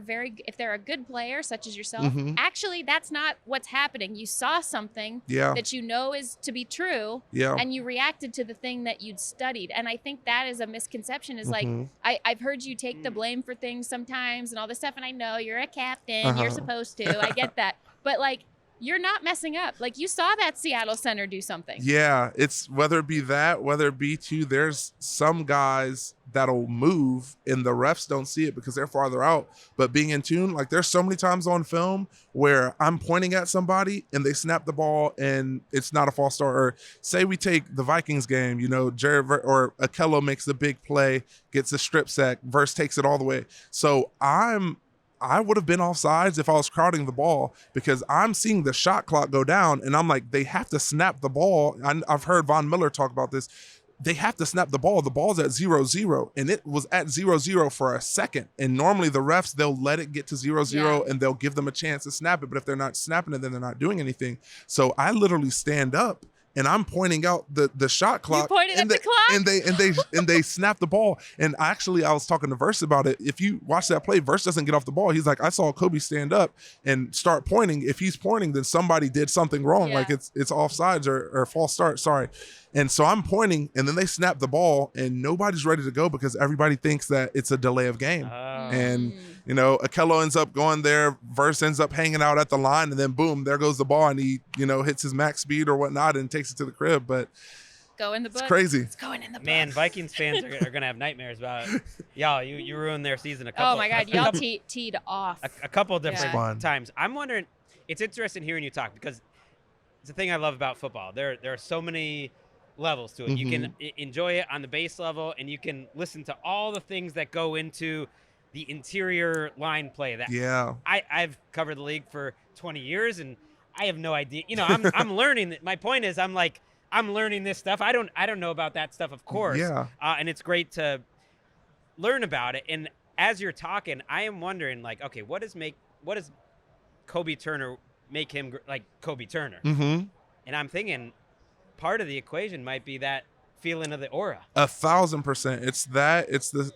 a good player, such as yourself, actually that's not what's happening. You saw something that you know is to be true, and you reacted to the thing that you'd studied. And I think that is a misconception. Is like I've heard you take the blame for things sometimes and all this stuff, and I know you're a captain, you're supposed to. I get that, but like you're not messing up. Like you saw that Seattle center do something. Yeah, it's whether it be that, whether it be there's some guys that'll move and the refs don't see it because they're farther out, but being in tune, like there's so many times on film where I'm pointing at somebody and they snap the ball and it's not a false start. Or say we take the Vikings game, Jared or Akello makes the big play, gets a strip sack, Verse takes it all the way. So I would have been offsides if I was crowding the ball because I'm seeing the shot clock go down and I'm like, they have to snap the ball. I've heard Von Miller talk about this. They have to snap the ball. The ball's at 0-0 and it was at 0-0 for a second. And normally the refs, they'll let it get to 0-0 and they'll give them a chance to snap it. But if they're not snapping it, then they're not doing anything. So I literally stand up and I'm pointing out the shot clock. You pointed at the clock? And they snap the ball. And actually, I was talking to Verse about it. If you watch that play, Verse doesn't get off the ball. He's like, I saw Kobie stand up and start pointing. If he's pointing, then somebody did something wrong. Like it's offsides or false start. Sorry. And so I'm pointing, and then they snap the ball, and nobody's ready to go because everybody thinks that it's a delay of game. And Akello ends up going there, Verse ends up hanging out at the line, and then boom, there goes the ball, and he hits his max speed or whatnot and takes it to the crib. But go in the book. It's crazy. It's going in the book. Man, Vikings fans are gonna have nightmares about y'all. You ruined their season a couple. Oh my God, y'all teed off a couple different Yeah. times. I'm wondering. It's interesting hearing you talk because it's the thing I love about football. There are so many levels to it. You can enjoy it on the base level, and you can listen to all the things that go into the interior line play. That I've covered the league for 20 years, and I have no idea. I'm learning. My point is, I'm learning this stuff. I don't know about that stuff, of course. And it's great to learn about it. And as you're talking, I am wondering, like, okay, what does Kobie Turner make him like Kobie Turner? And I'm thinking part of the equation might be that feeling of the aura. 1,000%.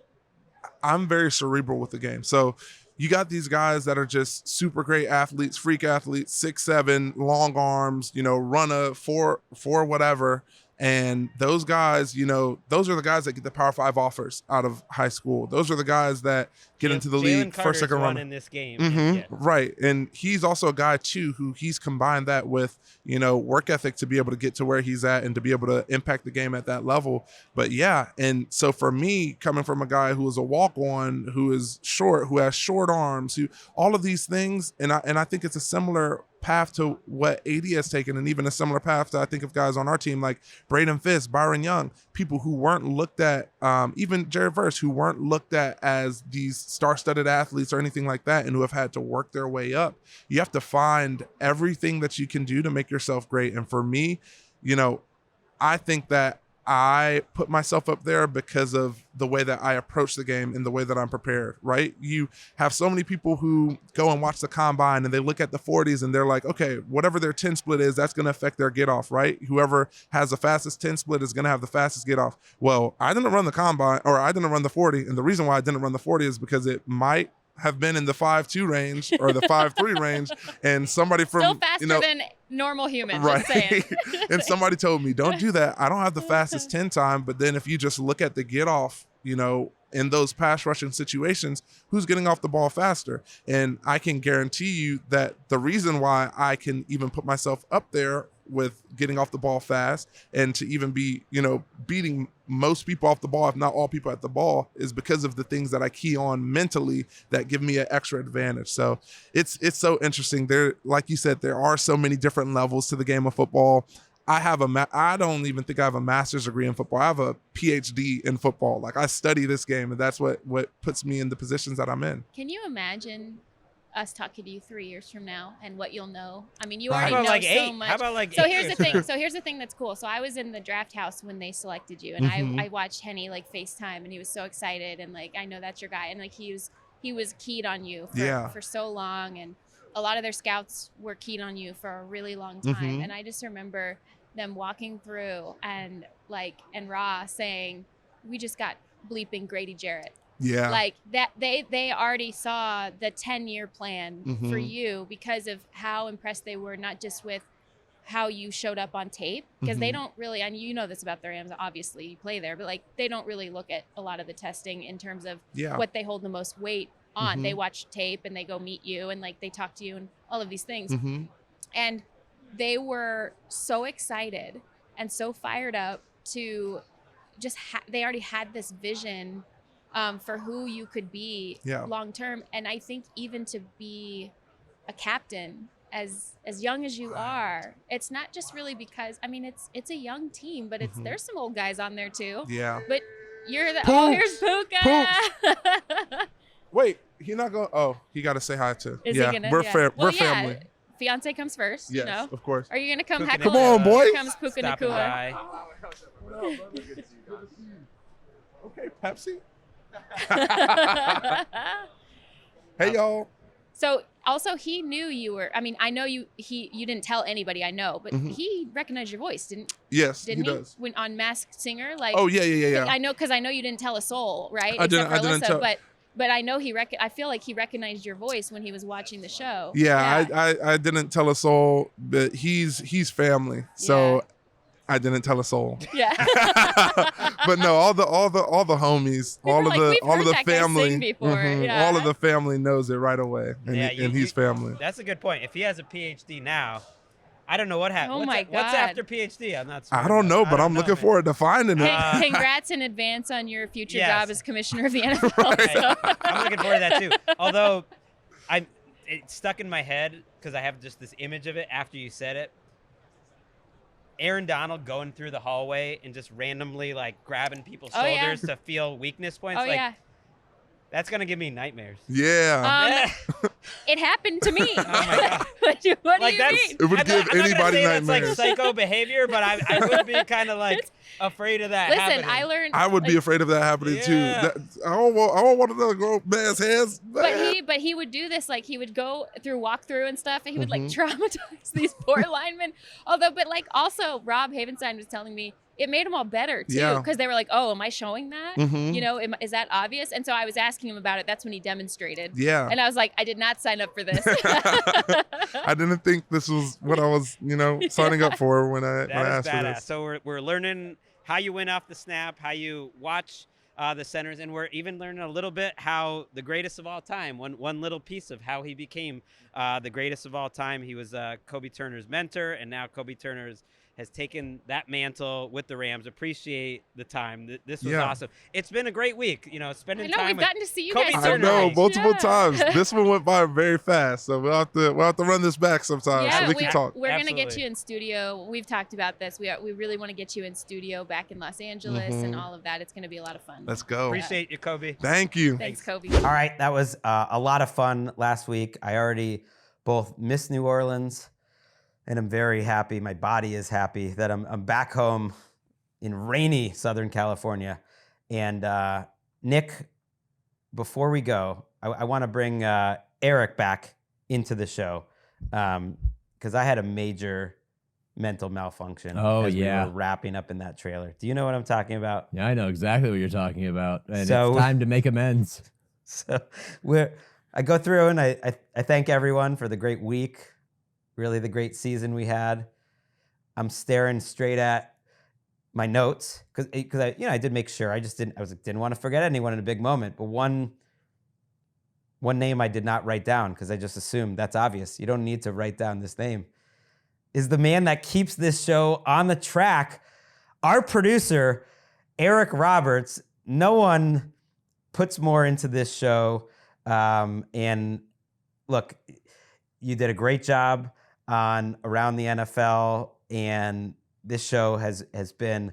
I'm very cerebral with the game. So you got these guys that are just super great athletes, freak athletes, 6'7", long arms, run a 4 whatever. And those guys, you know, those are the guys that get the Power 5 offers out of high school. Those are the guys that get into the league first, second round in this game. Right. And he's also a guy too who he's combined that with, you know, work ethic to be able to get to where he's at and to be able to impact the game at that level. But yeah, and so for me, coming from a guy who is a walk-on, who is short, who has short arms, who all of these things, and I think it's a similar path to what AD has taken, and even a similar path to I think of guys on our team like Braden Fisk, Byron Young, people who weren't looked at, even Jared Verse, who weren't looked at as these star-studded athletes or anything like that, and who have had to work their way up. You have to find everything that you can do to make yourself great. And for me, you know, I think that I put myself up there because of the way that I approach the game and the way that I'm prepared, right? You have so many people who go and watch the combine and they look at the 40s and they're like, okay, whatever their 10 split is, that's going to affect their get off, right? Whoever has the fastest 10 split is going to have the fastest get off. Well, I didn't run the combine, or I didn't run the 40. And the reason why I didn't run the 40 is because it might have been in the 5.2 range or the 5.3 range, and somebody from still faster than normal humans, right? just saying. And somebody told me, don't do that. I don't have the fastest 10 time, but then if you just look at the get off, you know, in those pass rushing situations, who's getting off the ball faster? And I can guarantee you that the reason why I can even put myself up there with getting off the ball fast and to even be, you know, beating most people off the ball, if not all people at the ball, is because of the things that I key on mentally that give me an extra advantage. So it's so interesting. There, like you said, there are so many different levels to the game of football. I don't even think I have a master's degree in football. I have a PhD in football. Like, I study this game, and that's what puts me in the positions that I'm in. Can you imagine us talking to you 3 years from now and what you'll know? I mean, you How already about know like so 8? much. How about like So 8? here's the thing. So here's the thing that's cool. So I was in the draft house when they selected you, and Mhm. I watched Henny like FaceTime, and he was so excited, and like, I know that's your guy, and like he was keyed on you for so long, and a lot of their scouts were keyed on you for a really long time. Mhm. And I just remember them walking through and Ra saying, "We just got bleeping Grady Jarrett." Yeah. Like that, they already saw the 10-year plan for Mhm. you because of how impressed they were, not just with how you showed up on tape, because they Mhm. don't really, and you know this about the Rams, obviously you play there, but like they don't really look at a lot of the testing in terms of Yeah. what they hold the most weight on. Mhm. They watch tape and they go meet you and like they talk to you and all of these things. Mhm. And they were so excited and so fired up to just they already had this vision for who you could be Yeah. long term. And I think even to be a captain as young as you are, it's not just really because, I mean, it's a young team, but it's Mhm. there's some old guys on there too. Yeah. But you're the Pooks. here's Puka. Wait, he not going? Oh, he got to say hi to. Is yeah, he gonna? we're yeah. fair. Well, we're yeah, family. Fiance comes first, Yes, you know. of course. Are you gonna come Puka heckle? Come on, him? boys. Here comes Puka Stopping Nakua. by. Okay, Pepsi. Hey, y'all. So also he knew you were. I mean, I know you didn't tell anybody. I know, but Mhm. he recognized your voice, didn't Yes, he? he does. When on Masked Singer, like. Oh yeah. I know, because I know you didn't tell a soul, right? I didn't- Except for I didn't Alyssa, tell- but I know I feel like he recognized your voice when he was watching the show. Yeah, I didn't tell a soul, but he's family, so Yeah. I didn't tell a soul. Yeah. But no, all the homies, We were all of like, the "We've all of heard the that guy sing family, before," yeah. all of the family knows it right away, and, Yeah, and he's family. That's a good point. If he has a PhD now, I don't know what happened. Oh my What's God. after PhD? I'm not. Smart I don't enough. know, I but don't I'm know, looking man. forward to finding it. Hey, congrats in advance on your future Yes. job as commissioner of the NFL. Right. so- I'm looking forward to that too. Although, it's stuck in my head because I have just this image of it after you said it. Aaron Donald going through the hallway and just randomly like grabbing people's Oh, yeah. shoulders to feel weakness points. Oh like, yeah. that's gonna give me nightmares. Yeah, Yeah. It happened to me. Oh my God. what do Like you that's. mean? It would I'm give not gonna anybody say that's like nightmares. psycho behavior, but I would be kind of like. afraid of that Listen, happening. I learned. I would be afraid of that happening too. I don't want another grown man's hands. But he would do this, like he would go through walkthrough and stuff, and he would like traumatize these poor linemen. But like also Rob Havenstein was telling me it made them all better too, because they were like, oh, am I showing that? You know, is that obvious? And so I was asking him about it. That's when he demonstrated. Yeah. And I was like, I did not sign up for this. I didn't think this was what I was, signing up for when I asked for this. So we're learning how you win off the snap, how you watch the centers, and we're even learning a little bit how the greatest of all time, one little piece of how he became the greatest of all time. He was Kobie Turner's mentor, and now Kobie Turner's has taken that mantle with the Rams. Appreciate the time. This was awesome. It's been a great week. Spending time. We've gotten to see you guys. I know multiple times. This one went by very fast, so we'll have to run this back sometime so we can talk. We're gonna get you in studio. We've talked about this. We really want to get you in studio back in Los Angeles and all of that. It's gonna be a lot of fun. Let's go. Appreciate you, Kobie. Thank you. Thanks, Kobie. All right, that was a lot of fun last week. I already both miss New Orleans, and I'm very happy. My body is happy that I'm back home in rainy Southern California. And Nick, before we go, I want to bring Eric back into the show because I had a major mental malfunction as we were wrapping up in that trailer. Do you know what I'm talking about? Yeah, I know exactly what you're talking about. And it's time to make amends. So I go through and I thank everyone for the great week. Really the great season we had. I'm staring straight at my notes because I did make sure. I didn't want to forget anyone in a big moment. But one name I did not write down because I just assumed that's obvious. You don't need to write down this name. Is the man that keeps this show on the track, our producer, Eric Roberts. No one puts more into this show. And look, you did a great job on Around the NFL, and this show has been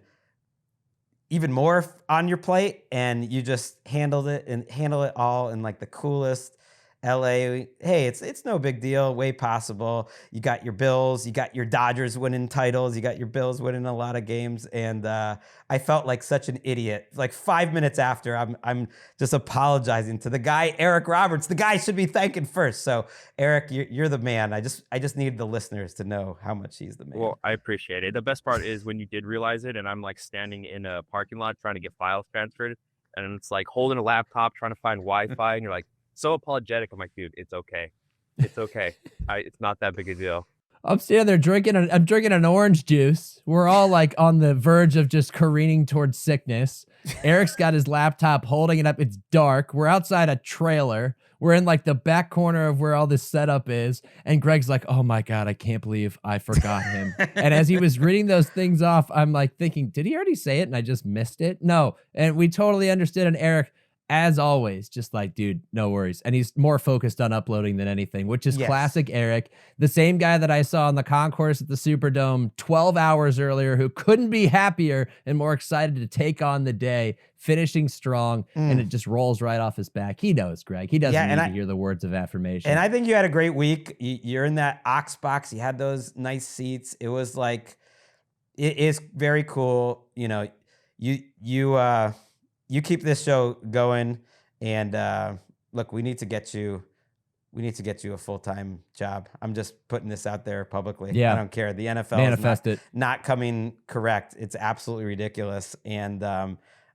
even more on your plate, and you just handle it all in like the coolest LA. Hey, it's no big deal, way possible. You got your Bills, you got your Dodgers winning titles, you got your Bills winning a lot of games, and I felt like such an idiot. Like 5 minutes after, I'm just apologizing to the guy, Eric Roberts. The guy should be thanking first. So Eric, you're the man. I just need the listeners to know how much he's the man. Well, I appreciate it. The best part is when you did realize it, and I'm like standing in a parking lot trying to get files transferred, and it's like holding a laptop trying to find Wi-Fi, and you're like, so apologetic. I'm like, dude, it's okay. It's okay. It's not that big a deal. I'm standing there I'm drinking an orange juice. We're all like on the verge of just careening towards sickness. Eric's got his laptop holding it up. It's dark. We're outside a trailer. We're in like the back corner of where all this setup is. And Greg's like, oh my God, I can't believe I forgot him. And as he was reading those things off, I'm like thinking, did he already say it and I just missed it? No. And we totally understood. And Eric, as always, just like, dude, no worries. And he's more focused on uploading than anything, which is classic Eric. The same guy that I saw on the concourse at the Superdome 12 hours earlier, who couldn't be happier and more excited to take on the day, finishing strong, and it just rolls right off his back. He knows, Greg. He doesn't need to hear the words of affirmation. And I think you had a great week. You're in that Ox box. You had those nice seats. It was like, it is very cool. You keep this show going, and look, we need to get you a full-time job. I'm just putting this out there publicly. Yeah. I don't care. The NFL Manifest is it. not coming correct. It's absolutely ridiculous. And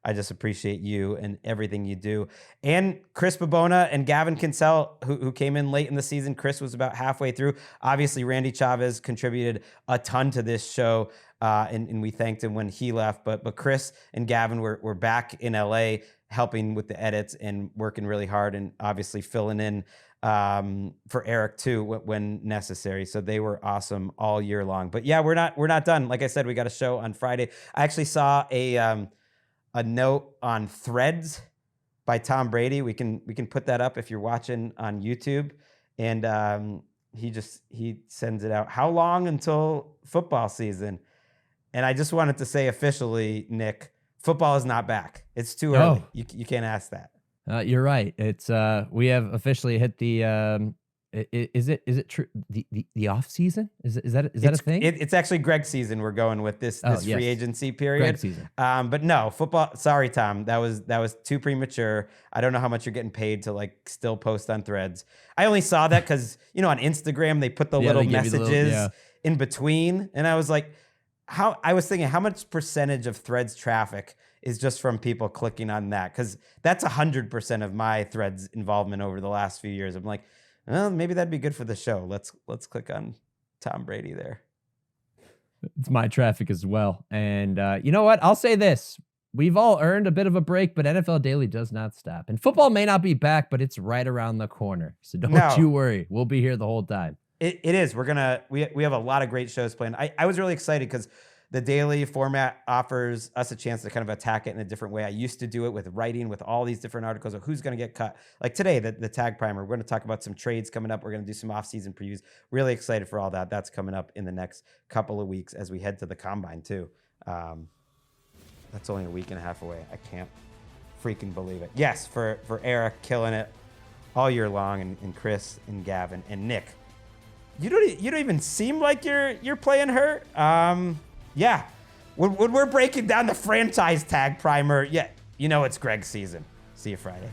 I just appreciate you and everything you do. And Chris Babona and Gavin Kinsell, who came in late in the season. Chris was about halfway through. Obviously, Randy Chavez contributed a ton to this show. And we thanked him when he left. But Chris and Gavin were back in LA helping with the edits and working really hard and obviously filling in for Eric too when necessary. So they were awesome all year long. But yeah, we're not done. Like I said, we got a show on Friday. I actually saw a note on Threads by Tom Brady. We can put that up if you're watching on YouTube. And he sends it out. How long until football season? And I just wanted to say officially, Nick, football is not back. It's too early. You can't ask that. You're right. It's we have officially hit the Is it true? The off season is that a thing? It's actually Greg's season. We're going with this Yes. free agency period. Greg's season. But no football. Sorry, Tom. That was too premature. I don't know how much you're getting paid to like still post on Threads. I only saw that because on Instagram they put the little they give you the messages little- in between, and I was like, I was thinking how much percentage of Threads traffic is just from people clicking on that, because that's 100% of my Threads involvement over the last few years. I'm like, well, maybe that'd be good for the show. Let's click on Tom Brady there. It's my traffic as well. And you know what? I'll say this. We've all earned a bit of a break, but NFL Daily does not stop. And football may not be back, but it's right around the corner. So don't you worry. We'll be here the whole time. It is. We have a lot of great shows planned. I was really excited because the daily format offers us a chance to kind of attack it in a different way. I used to do it with writing, with all these different articles of who's going to get cut. Like today, the tag primer, we're going to talk about some trades coming up. We're going to do some off-season previews. Really excited for all that. That's coming up in the next couple of weeks as we head to the combine too. That's only a week and a half away. I can't freaking believe it. Yes, for Eric, killing it all year long, and Chris and Gavin and Nick. You don't even seem like you're playing hurt. Yeah, when we're breaking down the franchise tag primer, yeah, it's Greg's season. See you Friday.